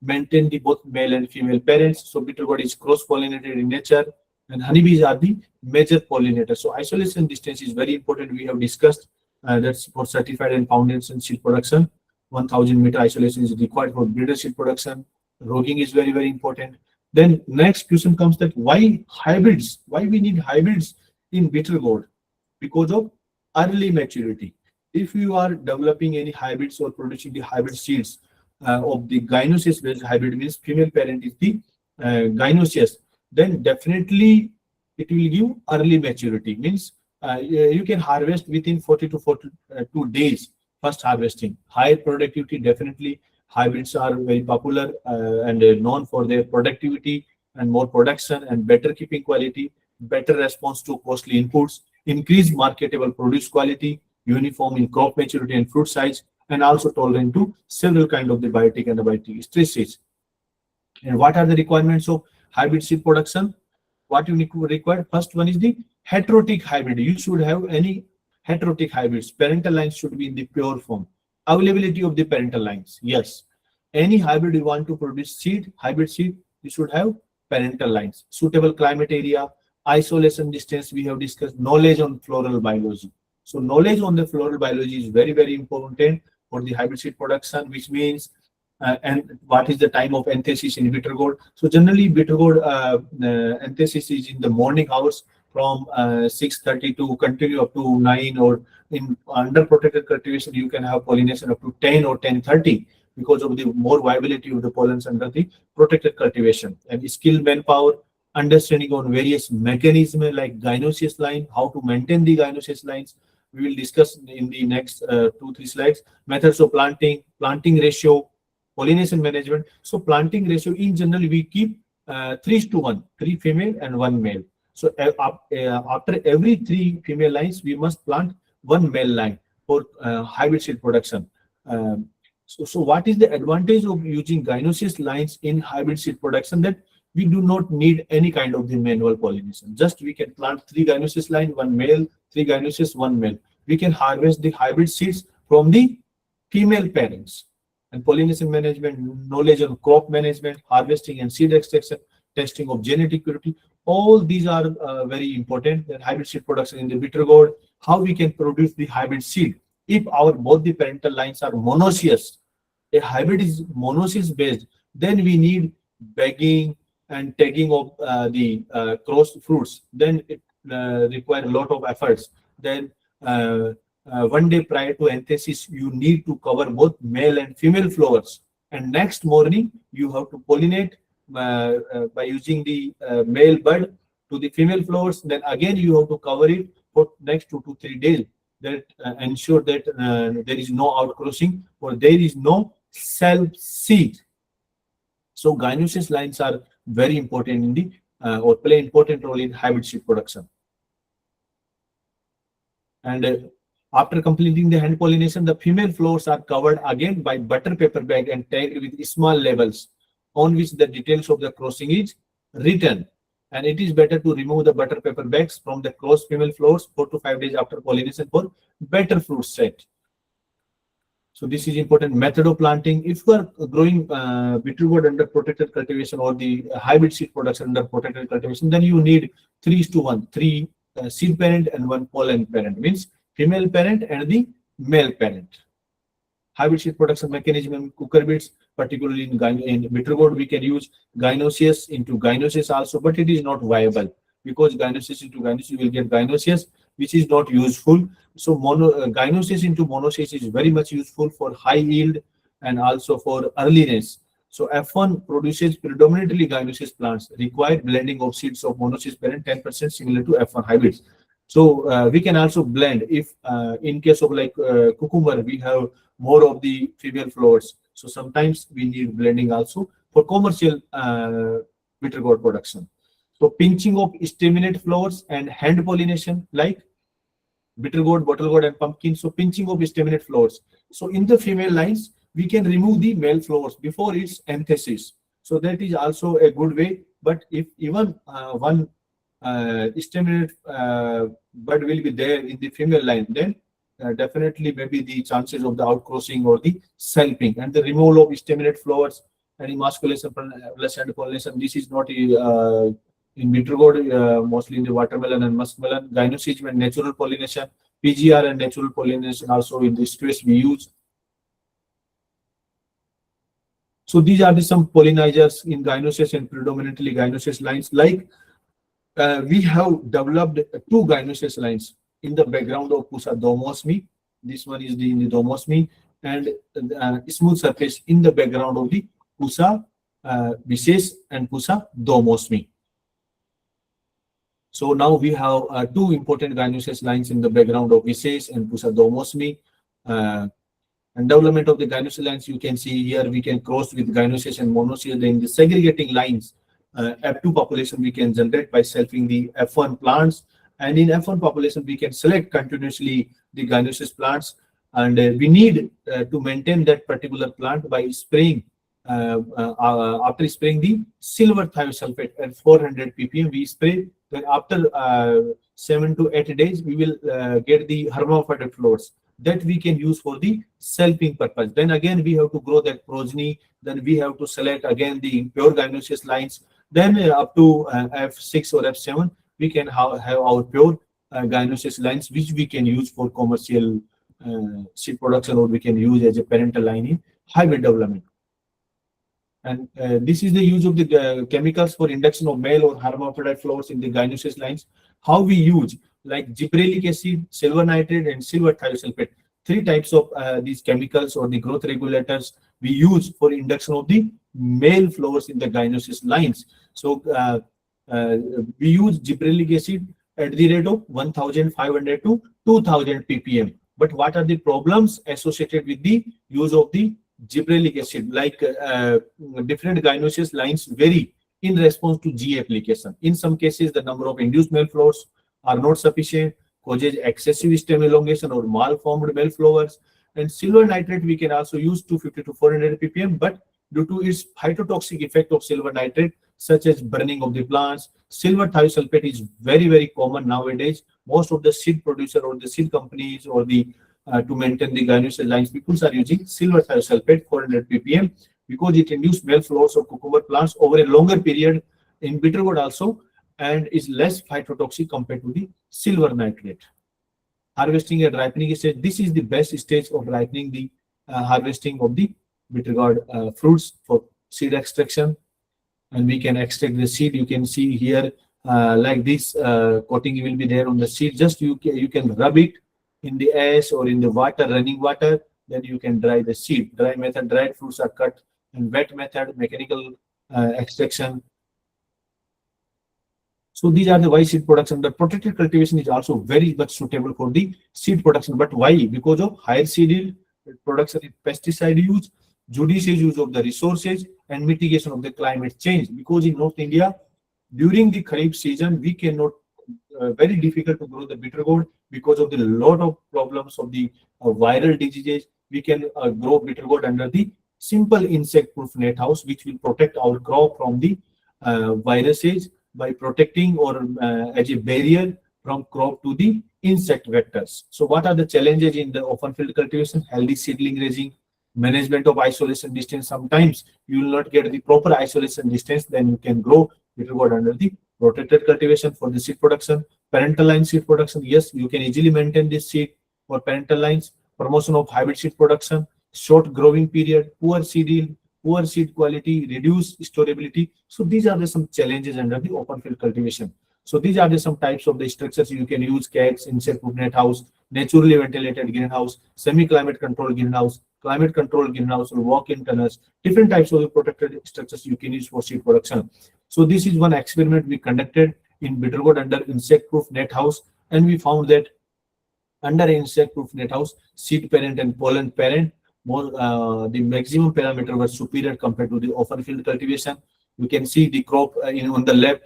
maintain the both male and female parents. So bitter gourd is cross-pollinated in nature, and honeybees are the major pollinators. So isolation distance is very important. We have discussed that's for certified and foundation seed production. 1000 meter isolation is required for breeder seed production. Rogging is very, very important. Then next question comes that why hybrids? Why we need hybrids in bitter gourd? Because of early maturity. If you are developing any hybrids or producing the hybrid seeds of the gynoecious based hybrid, means female parent is the gynoecious, then definitely it will give early maturity. Means you can harvest within 40 to 42 days first harvesting. Higher productivity, definitely hybrids are very popular and known for their productivity and more production and better keeping quality, better response to costly inputs, increased marketable produce quality, uniform in crop maturity and fruit size, and also tolerant to several kinds of the biotic and abiotic stresses. And what are the requirements of hybrid seed production? What you need to require? First one is the heterotic hybrid. You should have any heterotic hybrids. Parental lines should be in the pure form. Availability of the parental lines. Yes. Any hybrid you want to produce seed, hybrid seed, you should have parental lines. Suitable climate area, isolation distance, we have discussed. Knowledge on floral biology. So knowledge on the floral biology is very, very important for the hybrid seed production, which means and what is the time of anthesis in bitter gourd. So generally bitter gourd anthesis is in the morning hours from 6:30 to continue up to 9, or in under protected cultivation you can have pollination up to 10 or 10:30 because of the more viability of the pollens under the protected cultivation. And skilled manpower, understanding on various mechanisms like gynoecious line, how to maintain the gynoecious lines. We will discuss in the next 2-3 slides. Methods of planting, planting ratio, pollination management. So planting ratio in general we keep 3:1, 3 female and 1 male. So after every 3 female lines we must plant 1 male line for hybrid seed production. So what is the advantage of using gynoecious lines in hybrid seed production? That we do not need any kind of the manual pollination. Just we can plant 3 gynoecious line, 1 male, 3 gynoecious, 1 male. We can harvest the hybrid seeds from the female parents. And pollination management, knowledge on crop management, harvesting and seed extraction, testing of genetic purity, all these are very important. And hybrid seed production in the bitter gourd, how we can produce the hybrid seed. If our both the parental lines are monoecious, a hybrid is monoecious based, then we need bagging and tagging of the crossed fruits. Then it requires a lot of efforts. Then 1 day prior to anthesis, you need to cover both male and female flowers. And next morning, you have to pollinate by using the male bud to the female flowers. Then again, you have to cover it for next 2 to 3 days. That ensure that there is no outcrossing or there is no self seed. So gynoecious lines are very important in the or play important role in hybrid seed production. And after completing the hand pollination, the female flowers are covered again by butter paper bag and tagged with small labels on which the details of the crossing is written. And it is better to remove the butter paper bags from the crossed female flowers 4 to 5 days after pollination for better fruit set. So this is important method of planting. If you are growing bitter gourd under protected cultivation or the hybrid seed production under protected cultivation, then you need 3:1, 3 seed parent and 1 pollen parent, means female parent and the male parent. Hybrid seed production mechanism in cucurbits, particularly in bitter gourd, we can use gynoecious into gynoecious also, but it is not viable because gynoecious into gynoecious, you will get gynoecious, which is not useful. So gynoecious into monoecious is very much useful for high yield and also for earliness. So F1 produces predominantly gynoecious plants, require blending of seeds of monoecious parent 10% similar to F1 hybrids. So we can also blend if in case of like cucumber, we have more of the female flowers. So sometimes we need blending also for commercial bitter gourd production. So pinching of staminate flowers and hand pollination like bitter gourd, bottle gourd and pumpkin. So pinching of staminate flowers. So in the female lines, we can remove the male flowers before its anthesis. So that is also a good way. But if even one staminate bud will be there in the female line, then definitely maybe the chances of the outcrossing or the selfing and the removal of staminate flowers and emasculation plus hand pollination. This is not in bitter gourd, mostly in the watermelon and muskmelon. Gynoecious and natural pollination, PGR and natural pollination also in this case we use. So these are some pollinizers in gynoecious and predominantly gynoecious lines. Like we have developed 2 gynoecious lines in the background of Pusa domosmi. This one is in the domosmi, and smooth surface in the background of the Pusa Vises and Pusa domosmi. So now we have 2 important gynoecious lines in the background of Vises and Pusa domosmi. And development of the gynoecious lines, you can see here we can cross with gynoecious and monoecious. Then the segregating lines, F2 population we can generate by selfing the F1 plants. And in F1 population, we can select continuously the gynoecious plants. And we need to maintain that particular plant by spraying, after spraying the silver thiosulfate at 400 ppm, we spray. Then after 7 to 8 days, we will get the hermaphrodite flowers that we can use for the selfing purpose. Then again, we have to grow that progeny. Then we have to select again the pure gynoecious lines. Then up to F6 or F7, we can have our pure gynoecious lines, which we can use for commercial seed production, or we can use as a parental line in hybrid development. And this is the use of the chemicals for induction of male or hermaphrodite flowers in the gynosis lines. How we use, like gibberellic acid, silver nitrate, and silver thiosulfate. 3 types of these chemicals or the growth regulators we use for induction of the male flowers in the gynosis lines. So uh, we use gibberellic acid at the rate of 1500 to 2000 ppm. But what are the problems associated with the use of the gibberellic acid? Like different gynosis lines vary in response to G application. In some cases, the number of induced male flowers are not sufficient, causes excessive stem elongation or malformed male flowers. And silver nitrate we can also use 250 to 400 ppm, but due to its phytotoxic effect of silver nitrate, such as burning of the plants, silver thiosulfate is very, very common nowadays. Most of the seed producer or the seed companies or the to maintain the gynosis lines, people are using silver thiosulfate 400 ppm because it induces male flowers of cucumber plants over a longer period in bitter gourd also, and is less phytotoxic compared to the silver nitrate. Harvesting at ripening stage, this is the best stage of ripening the harvesting of the bitter gourd fruits for seed extraction. And we can extract the seed. You can see here like this coating will be there on the seed. Just you can rub it in the ash or in the water, running water, then you can dry the seed. Dry method, dried fruits are cut, and wet method, mechanical extraction. So these are the why seed production. The protected cultivation is also very much suitable for the seed production. But why? Because of higher seed yield, production in pesticide use, judicious use of the resources, and mitigation of the climate change. Because in North India, during the Kharif season, we cannot, very difficult to grow the bitter gourd because of the lot of problems of the viral diseases. We can grow bitter gourd under the simple insect-proof net house, which will protect our crop from the viruses by protecting or as a barrier from crop to the insect vectors. So what are the challenges in the open field cultivation? Healthy seedling raising, management of isolation distance. Sometimes you will not get the proper isolation distance, then you can grow bitter gourd under the protected cultivation. For the seed production, parental line seed production, yes, you can easily maintain this seed for parental lines. Promotion of hybrid seed production, short growing period, poor seed yield, poor seed quality, reduced storability. So these are the some challenges under the open field cultivation. So these are the some types of the structures you can use: cages, insect-proof net house, naturally ventilated greenhouse, semi-climate controlled greenhouse, climate controlled greenhouse, or walk-in tunnels. Different types of the protected structures you can use for seed production. So this is one experiment we conducted in bitter gourd under insect-proof net house, and we found that under an insect-proof net house, seed parent and pollen parent, the maximum parameter was superior compared to the open field cultivation. You can see the crop on the left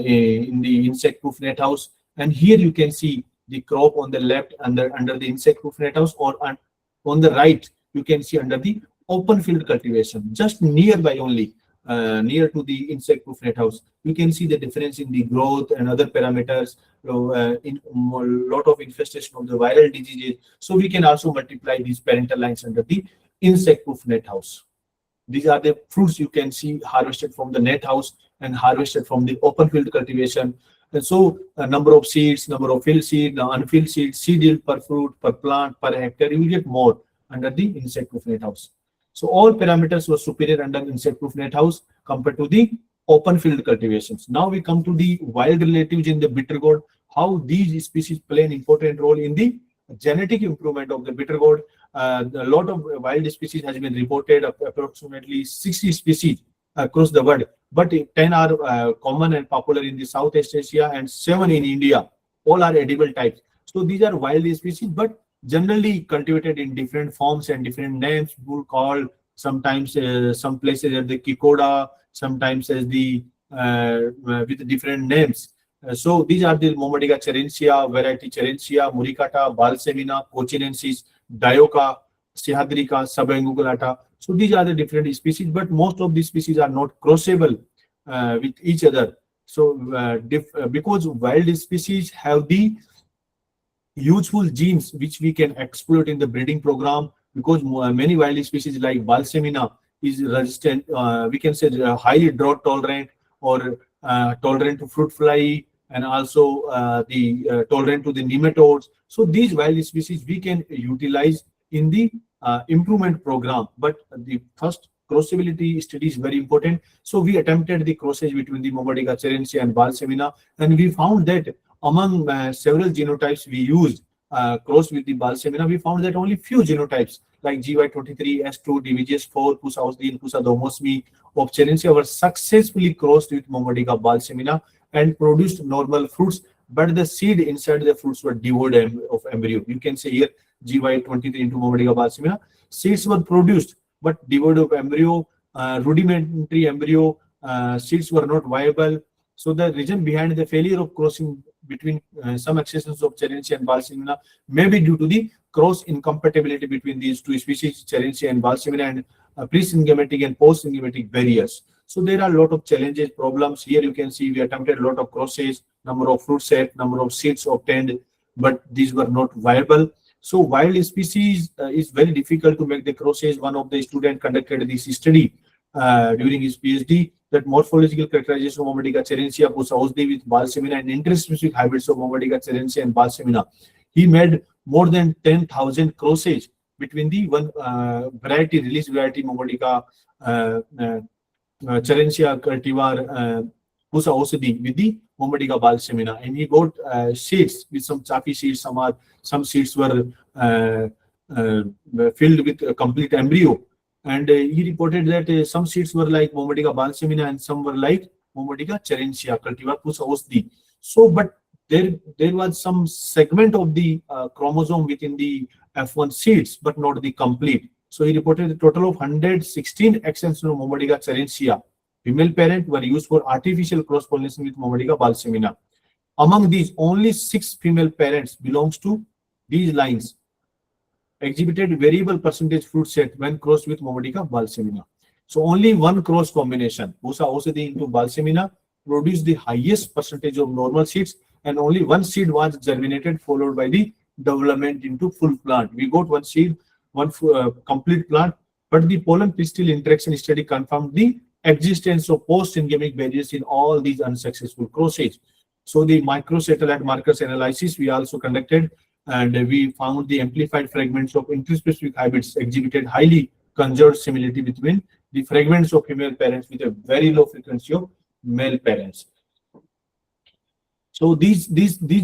in the insect-proof net house, and here you can see the crop on the left under the insect-proof net house, or on the right you can see under the open field cultivation, just nearby only. Near to the insect-proof net house, you can see the difference in the growth and other parameters, in a lot of infestation of the viral diseases. So we can also multiply these parental lines under the insect-proof net house. These are the fruits you can see harvested from the net house and harvested from the open field cultivation. And so number of seeds, number of filled seed, unfilled seeds, seed yield per fruit, per plant, per hectare, you will get more under the insect-proof net house. So all parameters were superior under insect-proof net house compared to the open field cultivations. Now we come to the wild relatives in the bitter gourd, how these species play an important role in the genetic improvement of the bitter gourd. A lot of wild species has been reported, approximately 60 species across the world, but 10 are common and popular in the Southeast Asia and 7 in India. All are edible types. So these are wild species, but generally cultivated in different forms and different names. We'll call sometimes some places as the Kikoda, sometimes as the with different names. So these are the Momodica charencia, variety charencia, Muricata, Balsamina, Cochinensis, Dioca, Sihadrica, Subangulata. So these are the different species, but most of these species are not crossable with each other. So because wild species have the useful genes which we can exploit in the breeding program, because many wild species like Balsamina is resistant, we can say highly drought tolerant, or tolerant to fruit fly, and also tolerant to the nematodes. So these wild species we can utilize in the improvement program. But the first crossability study is very important. So we attempted the crossage between the Momodica cerensia and Balsamina, and we found that among several genotypes we used crossed with the Balsamina, we found that only few genotypes like GY23, S2, DVGS4, Pusa Ausdi, and Pusa Domosmi of cerensia were successfully crossed with Momodica Balsamina and produced normal fruits, but the seed inside the fruits were devoid of embryo. You can say here GY23 into Momodica Balsamina, seeds were produced but devoid of embryo, rudimentary embryo, seeds were not viable. So the reason behind the failure of crossing between some accessions of cerensia and Balsamina may be due to the cross incompatibility between these two species, cerensia and Balsamina, and pre-syngematic and post-syngematic barriers. So there are a lot of challenges, problems. Here you can see we attempted a lot of crosses, number of fruit set, number of seeds obtained, but these were not viable. So wild species is very difficult to make the crosses. One of the students conducted this study during his PhD, that morphological characterization of Momodica cerensia, Pusa Ausdi with Balsamina, and interspecific hybrids of Momodica cerensia and Balsamina. He made more than 10,000 crosses between the one variety, release variety Momodica cerensia cultivar Pusa Ausdi with the Momodica Balsamina, and he got seeds with some chaffy seeds. Some seeds were filled with complete embryo. And he reported that some seeds were like Momodica Balsamina and some were like Momodica cerensia cultivar Pusa Ausdi. So, but there was some segment of the chromosome within the F1 seeds, but not the complete. So he reported a total of 116 extensions of Momodica cerensia, female parent, were used for artificial cross-pollination with Momodica Balsamina. Among these, only 6 female parents belongs to these lines exhibited variable percentage fruit set when crossed with Momodica Balsamina. So only one cross combination, Pusa Ausdi into Balsamina, produced the highest percentage of normal seeds, and only one seed was germinated, followed by the development into full plant. We got one seed, one complete plant, but the pollen pistil interaction study confirmed the existence of post-syngemic barriers in all these unsuccessful crosses. So the microsatellite markers analysis we also conducted, and we found the amplified fragments of interspecific hybrids exhibited highly conserved similarity between the fragments of female parents with a very low frequency of male parents. So these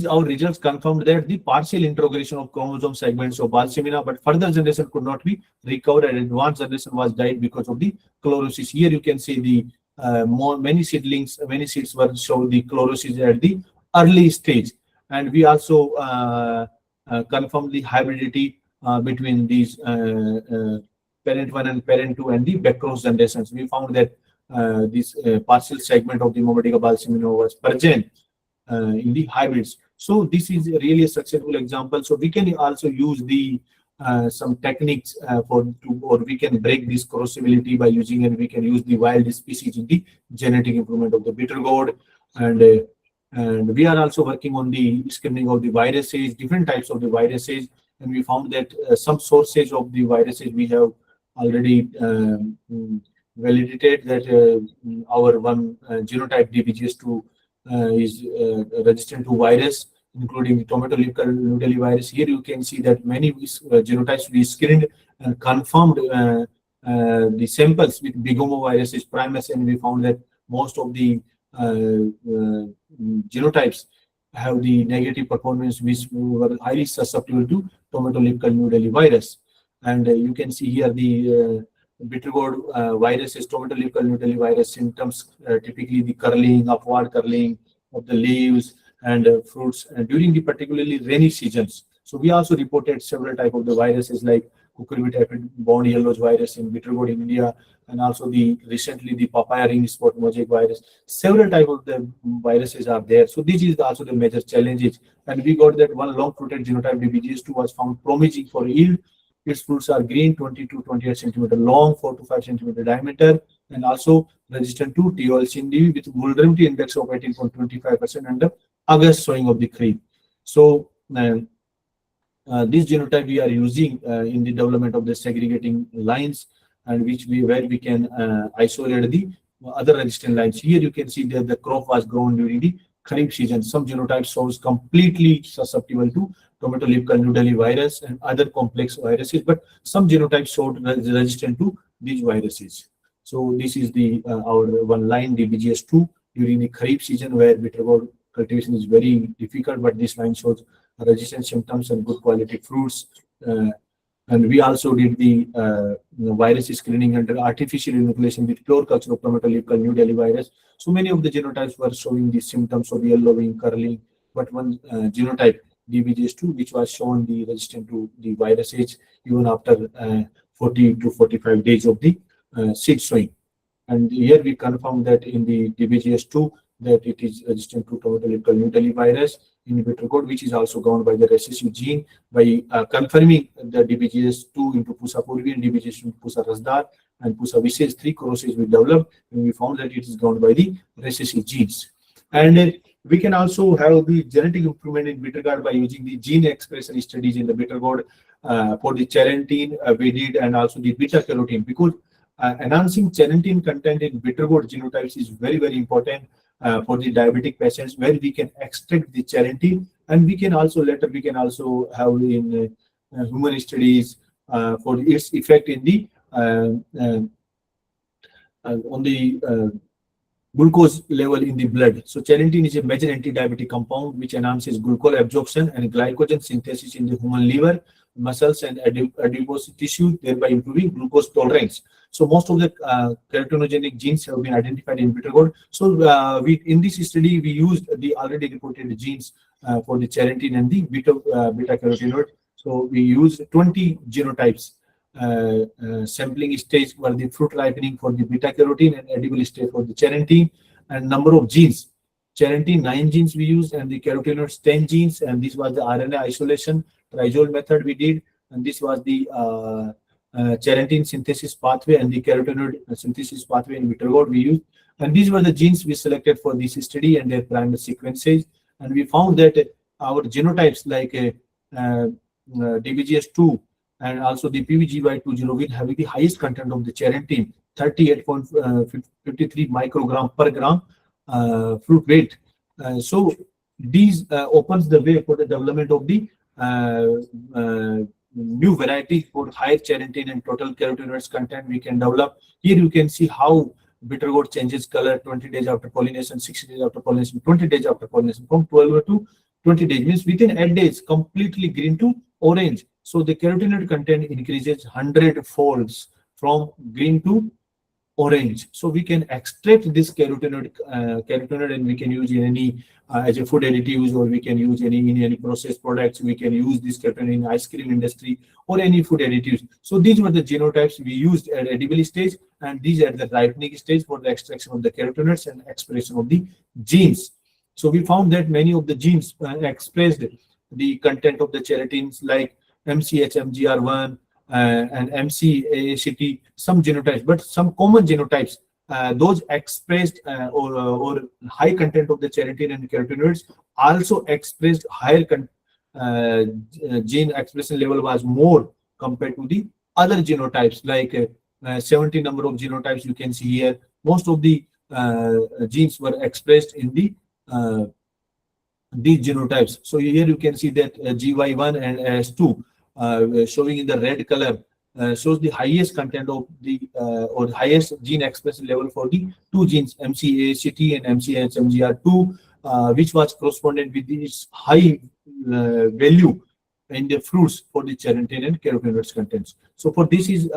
our results confirmed that the partial introgression of chromosome segments of Balsamina, but further generation could not be recovered, and advanced generation was died because of the chlorosis. Here you can see the many seeds were showing the chlorosis at the early stage, and we also confirmed the hybridity between these parent 1 and parent 2 and the backcross generations. We found that this partial segment of the Momodica Balsamina was present in the hybrids. So this is really a successful example. So we can also use the some techniques or we can break this crossability by using, and we can use the wild species in the genetic improvement of the bitter gourd, and we are also working on the screening of the viruses, different types of the viruses, and we found that some sources of the viruses we have already validated that our one genotype DBGS2 is resistant to virus, including the tomato leaf curl noodle virus. Here you can see that many genotypes we screened and confirmed the samples with bigomoviruses primus, and we found that most of the genotypes have the negative performance, which were highly susceptible to tomato leaf curl noodle virus. And you can see here the bitter gourd viruses, tomato leaf curl noodle virus symptoms, typically the curling, upward curling of the leaves and fruits during the particularly rainy seasons. So we also reported several types of the viruses like cucurbit aphid bone yellow virus in bitter gourd in India, and also the recently the papaya ring spot mosaic virus. Several types of the viruses are there. So this is also the major challenges. And we got that one long fruited genotype DBGS2 was found promising for yield. Its fruits are green, 20 to 28 centimeter long, 4 to 5 centimeter diameter, and also resistant to TOLCND with vulnerability index of 18.25% and the August showing of the creep. So this genotype we are using in the development of the segregating lines, and where we can isolate the other resistant lines. Here you can see that the crop was grown during the Kharif season. Some genotypes shows completely susceptible to tomato leaf curl noodle virus and other complex viruses, but some genotypes showed resistant to these viruses. So this is the our one line DBGS2 during the Kharif season where bitter gourd cultivation is very difficult, but this line shows resistant symptoms and good quality fruits. And we also did the virus screening under artificial inoculation with pure culture of tomato leaf curl New Delhi virus. So many of the genotypes were showing the symptoms of yellowing, curling, but one genotype DBGS2, which was shown the resistant to the virus age even after 40 to 45 days of the seed sowing. And here we confirm that in the DBGS2 that it is resistant to tomato leaf curl New Delhi virus in bitter gourd, which is also governed by the recessive gene. By confirming the DBGS2 into Pusa purvi and DBGS2 into Pusa rasdar and Pusa vises, 3 crosses we developed, and we found that it is governed by the recessive genes. And we can also have the genetic improvement in bitter gourd by using the gene expression studies in the bitter gourd for the charantin we did, and also the beta carotene, because enhancing charantin content in bitter gourd genotypes is very, very important for the diabetic patients, where we can extract the charantin, and we can also later we can also have in human studies for its effect in the on the glucose level in the blood. So charantin is a major anti-diabetic compound which enhances glucose absorption and glycogen synthesis in the human liver, muscles, and adipose tissue, thereby improving glucose tolerance. So most of the keratogenic genes have been identified in bitter gourd. So we in this study we used the already reported genes for the charantin and the beta carotenoid. So we used 20 genotypes. Sampling stage were the fruit ripening for the beta carotene and edible stage for the charantin, and number of genes. Charantin 9 genes we used, and the carotenoids 10 genes, and this was the RNA isolation triazole method we did, and this was the charantin synthesis pathway and the carotenoid synthesis pathway in bitter gourd we used, and these were the genes we selected for this study and their primary sequences, and we found that our genotypes like DBGS2 and also the PVGY201 having the highest content of the charantin, 38.53 microgram per gram fruit weight. So these opens the way for the development of the new variety for higher charantin and total carotenoids content we can develop. Here you can see how bitter gourd changes color 20 days after pollination, 60 days after pollination, 20 days after pollination, from 12 to 20 days, means within 8 days completely green to orange. So the carotenoid content increases 100 folds from green to orange. So we can extract this carotenoid and we can use in any as a food additives, or we can use in any processed products. We can use this carotenoid in ice cream industry or any food additives. So these were the genotypes we used at edible stage, and these at the ripening stage for the extraction of the carotenoids and expression of the genes. So we found that many of the genes expressed the content of the charantin like MCH, MGR1, and MCACT, some genotypes, but some common genotypes, those expressed or high content of the charantin and carotenoids also expressed higher gene expression level was more compared to the other genotypes, like 70 number of genotypes you can see here. Most of the genes were expressed in the these genotypes. So here you can see that GY1 and S2 showing in the red color shows the highest content of the or highest gene expression level for the two genes MCACT and MCHMGR2, which was correspondent with its high value in the fruits for the charantin and carotenoids contents. So for this is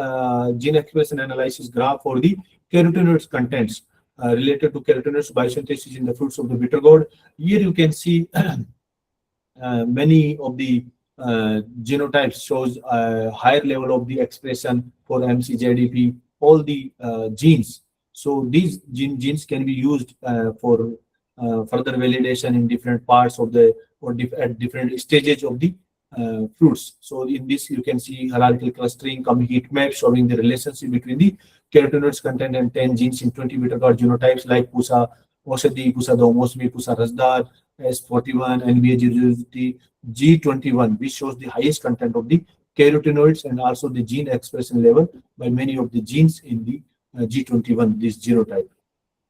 gene expression analysis graph for the carotenoids contents related to carotenoids biosynthesis in the fruits of the bitter gourd. Here you can see many of the genotypes shows a higher level of the expression for MCJDP, all the genes. So these genes can be used for further validation in different parts of the or at different stages of the fruits. So in this you can see hierarchical clustering, heat map showing the relationship between the carotenoids content and 10 genes in 20 bitter gourd genotypes like Pusa Oshadi, Pusa Domosmi, Pusa Rasdar, S41, NBA G21, which shows the highest content of the carotenoids and also the gene expression level by many of the genes in the G21, this genotype.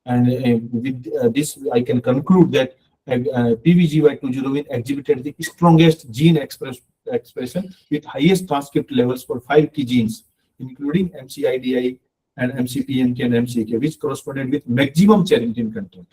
And with this, I can conclude that PVGY201 exhibited the strongest gene expression with highest transcript levels for 5 key genes, including MCIDI, and MCPNK and MCK, which corresponded with maximum charantin content.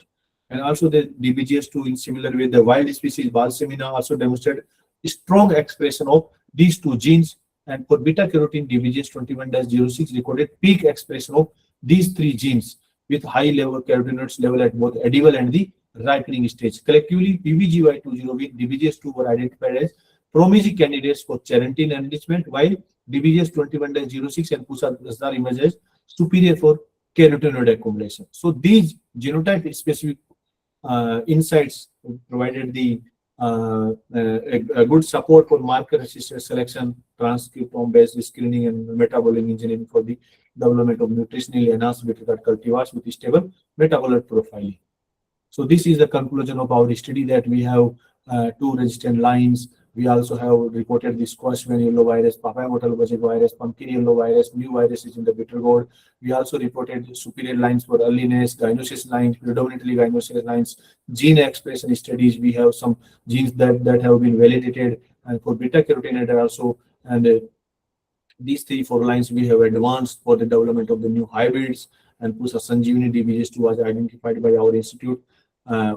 And also the DBGS2 in similar way, the wild species Balsamina also demonstrated strong expression of these two genes. And for beta carotene, DBGS21-06 recorded peak expression of these three genes with high level carotenoids level at both edible and the ripening stage. Collectively, PBGY20 with DBGS2 were identified as promising candidates for charantin enrichment, while DBGS21-06 and Pusa emerged as superior for carotenoid accumulation. So these genotype specific insights provided the a good support for marker assisted selection, transcriptome based screening, and metabolic engineering for the development of nutritionally enhanced bitter gourd cultivars with stable metabolite profiling. So this is the conclusion of our study, that we have two resistant lines. We also have reported the squash yellow virus, papaya mottle virus, pumpkin yellow virus, new viruses in the bitter gourd. We also reported superior lines for earliness, gynosis lines, predominantly gynosis lines, gene expression studies. We have some genes that have been validated, and for beta carotene also. And these 3-4 lines we have advanced for the development of the new hybrids. And Pusa Sanjeevani DBGS2 was identified by our institute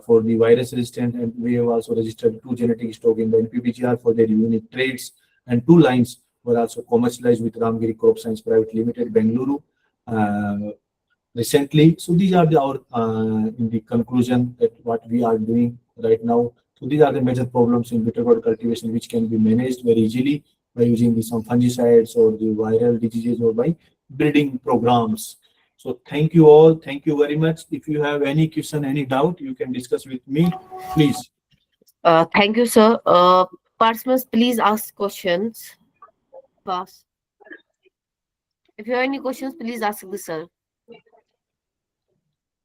for the virus resistant, and we have also registered 2 genetic stock in the NPPGR for their unique traits, and 2 lines were also commercialized with Ramgiri Crop Science Private Limited, Bengaluru, recently. So these are our in the conclusion that what we are doing right now. So these are the major problems in bitter gourd cultivation, which can be managed very easily by using some fungicides or the viral diseases or by breeding programs. So thank you all. Thank you very much. If you have any question, any doubt, you can discuss with me, please. Thank you, sir. Participants, please ask questions. Pass. If you have any questions, please ask the sir.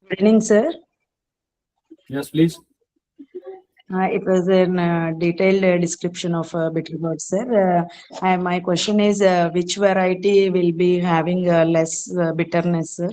Good evening, sir. Yes, please. It was a detailed description of bitter gourd, sir. My question is, which variety will be having less bitterness, sir?